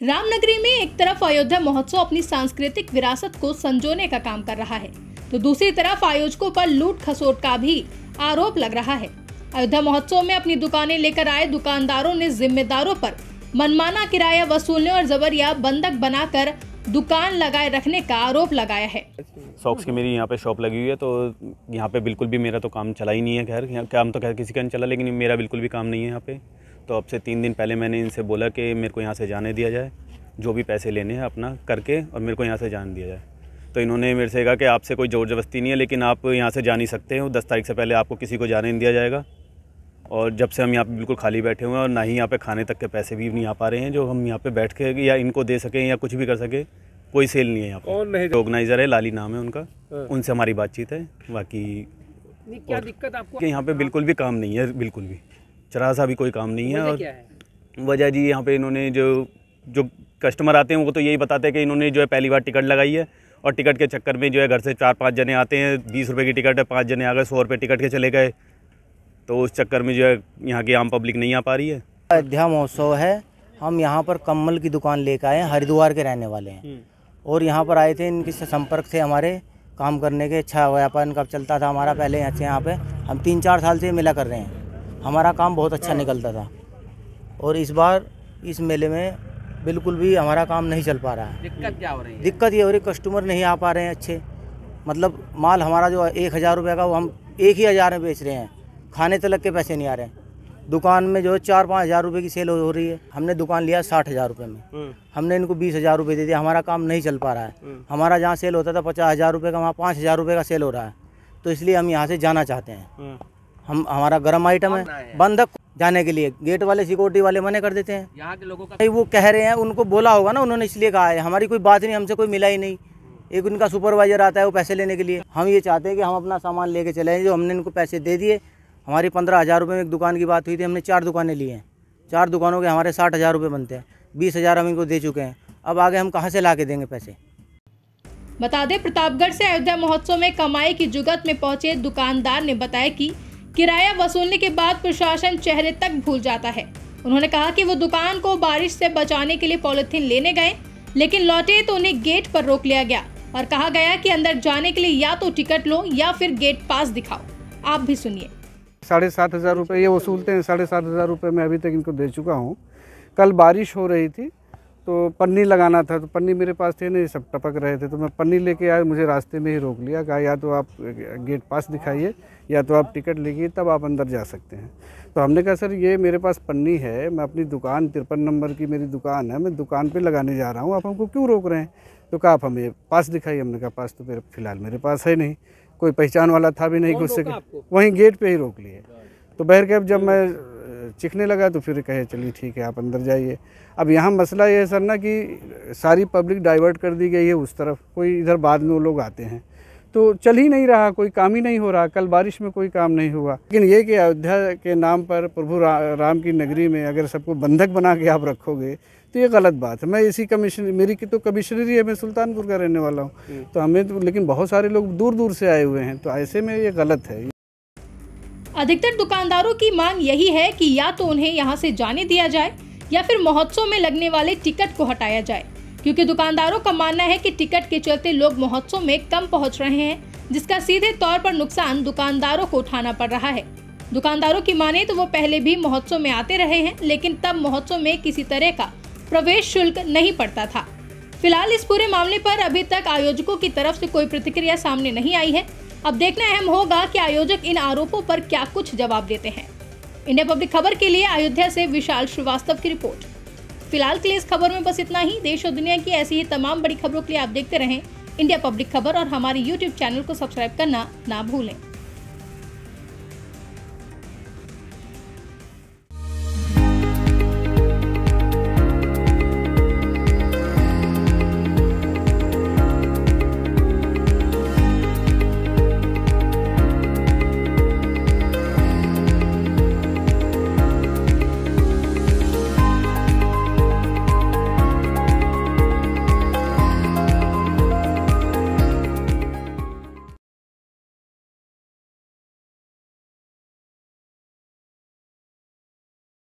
रामनगरी में एक तरफ अयोध्या महोत्सव अपनी सांस्कृतिक विरासत को संजोने का काम कर रहा है, तो दूसरी तरफ आयोजकों पर लूट खसोट का भी आरोप लग रहा है। अयोध्या महोत्सव में अपनी दुकानें लेकर आए दुकानदारों ने जिम्मेदारों पर मनमाना किराया वसूलने और जबरिया बंधक बनाकर दुकान लगाए रखने का आरोप लगाया है। सॉक्स की मेरी यहाँ पे शॉप लगी हुई है, तो यहाँ पे बिल्कुल भी मेरा तो काम चला ही नहीं है। खैर काम तो खैर किसी का नहीं चला, लेकिन मेरा बिल्कुल भी काम नहीं है यहाँ पे। तो अब से 3 दिन पहले मैंने इनसे बोला कि मेरे को यहाँ से जाने दिया जाए, जो भी पैसे लेने हैं अपना करके, और मेरे को यहाँ से जाने दिया जाए। तो इन्होंने मेरे से कहा कि आपसे कोई ज़ोर ज़बरदस्ती नहीं है, लेकिन आप यहाँ से जा नहीं सकते हो। 10 तारीख से पहले आपको किसी को जाने नहीं दिया जाएगा। और जब से हम यहाँ पे बिल्कुल खाली बैठे हुए हैं और ना ही यहाँ पे खाने तक के पैसे भी नहीं आ पा रहे हैं, जो हम यहाँ पे बैठ के या इनको दे सकें या कुछ भी कर सके, कोई सेल नहीं है यहाँ पे। ऑर्गेनाइजर है, लाली नाम है उनका, उनसे हमारी बातचीत है। बाकी क्या दिक्कत आपको? यहाँ पे बिल्कुल भी काम नहीं है, बिल्कुल भी जरा सा भी कोई काम नहीं है। और वजह जी यहाँ पे इन्होंने जो कस्टमर आते हैं वो तो यही बताते हैं कि इन्होंने जो है पहली बार टिकट लगाई है, और टिकट के चक्कर में जो है घर से 4-5 जने आते हैं। 20 रुपये की टिकट है, 5 जने आ गए, 100 रुपये टिकट के चले गए। तो उस चक्कर में जो है यहाँ की आम पब्लिक नहीं आ पा रही है। अयोध्या महोत्सव है, हम यहाँ पर कम्बल की दुकान लेकर आए हैं, हरिद्वार के रहने वाले हैं। और यहाँ पर आए थे, इनके संपर्क से हमारे काम करने के, अच्छा व्यापार इनका चलता था हमारा पहले। यहाँ पे हम 3-4 साल से मिला कर रहे हैं, हमारा काम बहुत अच्छा निकलता था। और इस बार इस मेले में बिल्कुल भी हमारा काम नहीं चल पा रहा है। दिक्कत क्या हो रही है? दिक्कत ये हो रही, कस्टमर नहीं आ पा रहे हैं अच्छे। मतलब माल हमारा जो 1000 रुपये का वो हम 1000 में बेच रहे हैं, खाने तक के पैसे नहीं आ रहे हैं। दुकान में जो है 4-5 हज़ार रुपये की सेल हो रही है। हमने दुकान लिया 60,000 रुपये में, हमने इनको 20,000 रुपये दे दिया। हमारा काम नहीं चल पा रहा है। हमारा जहाँ सेल होता था 50,000 रुपये का, वहाँ 5,000 रुपये का सेल हो रहा है। तो इसलिए हम यहाँ से जाना चाहते हैं। हमारा गर्म आइटम है, बंधक जाने के लिए गेट वाले सिक्योरिटी वाले मना कर देते हैं। यहाँ के लोगों का नहीं, वो कह रहे हैं, उनको बोला होगा ना उन्होंने, इसलिए कहा है। हमारी कोई बात नहीं, हमसे कोई मिला ही नहीं। एक उनका सुपरवाइजर आता है वो पैसे लेने के लिए। हम ये चाहते हैं कि हम अपना सामान लेके चले जाएं। जो हमने इनको पैसे दे दिए, हमारी 15,000 रुपये में एक दुकान की बात हुई थी, हमने 4 दुकानें ली हैं। 4 दुकानों के हमारे 60,000 रुपये बनते हैं। 20,000 हम इनको दे चुके हैं। अब आगे हम कहाँ से ला के देंगे पैसे? बता दें, प्रतापगढ़ से अयोध्या महोत्सव में कमाई की जुगत में पहुंचे दुकानदार ने बताया कि किराया वसूलने के बाद प्रशासन चेहरे तक भूल जाता है। उन्होंने कहा कि वो दुकान को बारिश से बचाने के लिए पॉलिथीन लेने गए, लेकिन लौटे तो उन्हें गेट पर रोक लिया गया और कहा गया कि अंदर जाने के लिए या तो टिकट लो या फिर गेट पास दिखाओ। आप भी सुनिए। 7,500 रुपये ये वसूलते हैं। 7,500 रुपये मैं अभी तक इनको दे चुका हूँ। कल बारिश हो रही थी तो पन्नी लगाना था, तो पन्नी मेरे पास थे नहीं, सब टपक रहे थे। तो मैं पन्नी लेके आया, मुझे रास्ते में ही रोक लिया। कहा या तो आप गेट पास दिखाइए या तो आप टिकट लीजिए, तब आप अंदर जा सकते हैं। तो हमने कहा सर ये मेरे पास पन्नी है, मैं अपनी दुकान 53 नंबर की मेरी दुकान है, मैं दुकान पे लगाने जा रहा हूँ, आप हमको क्यों रोक रहे हैं? तो कहा आप हमें पास दिखाइए। हमने कहा पास तो मेरे फिलहाल मेरे पास है नहीं, कोई पहचान वाला था भी नहीं घुस सके। वहीं गेट पे ही रोक लिए। तो बहर के अब जब मैं चिखने लगा तो फिर कहे चलिए ठीक है आप अंदर जाइए। अब यहाँ मसला ये है सर ना कि सारी पब्लिक डाइवर्ट कर दी गई है उस तरफ, कोई इधर बाद में वो लोग आते हैं, तो चल ही नहीं रहा, कोई काम ही नहीं हो रहा। कल बारिश में कोई काम नहीं हुआ। लेकिन ये कि अयोध्या के नाम पर प्रभु राम की नगरी में अगर सबको बंधक बना के आप रखोगे तो ये गलत बात है। मैं इसी कमिश्नर, मेरी की तो कमिश्नरी है, मैं सुल्तानपुर का रहने वाला हूँ, तो हमें तो, लेकिन बहुत सारे लोग दूर दूर से आए हुए हैं, तो ऐसे में ये गलत है। अधिकतर दुकानदारों की मांग यही है कि या तो उन्हें यहां से जाने दिया जाए या फिर महोत्सव में लगने वाले टिकट को हटाया जाए, क्योंकि दुकानदारों का मानना है कि टिकट के चलते लोग महोत्सव में कम पहुंच रहे हैं, जिसका सीधे तौर पर नुकसान दुकानदारों को उठाना पड़ रहा है। दुकानदारों की माने तो वो पहले भी महोत्सव में आते रहे हैं, लेकिन तब महोत्सव में किसी तरह का प्रवेश शुल्क नहीं पड़ता था। फिलहाल इस पूरे मामले पर अभी तक आयोजकों की तरफ से कोई प्रतिक्रिया सामने नहीं आई है। अब देखना अहम होगा कि आयोजक इन आरोपों पर क्या कुछ जवाब देते हैं। इंडिया पब्लिक खबर के लिए अयोध्या से विशाल श्रीवास्तव की रिपोर्ट। फिलहाल के लिए इस खबर में बस इतना ही। देश और दुनिया की ऐसी ही तमाम बड़ी खबरों के लिए आप देखते रहें इंडिया पब्लिक खबर और हमारे YouTube चैनल को सब्सक्राइब करना ना भूलें।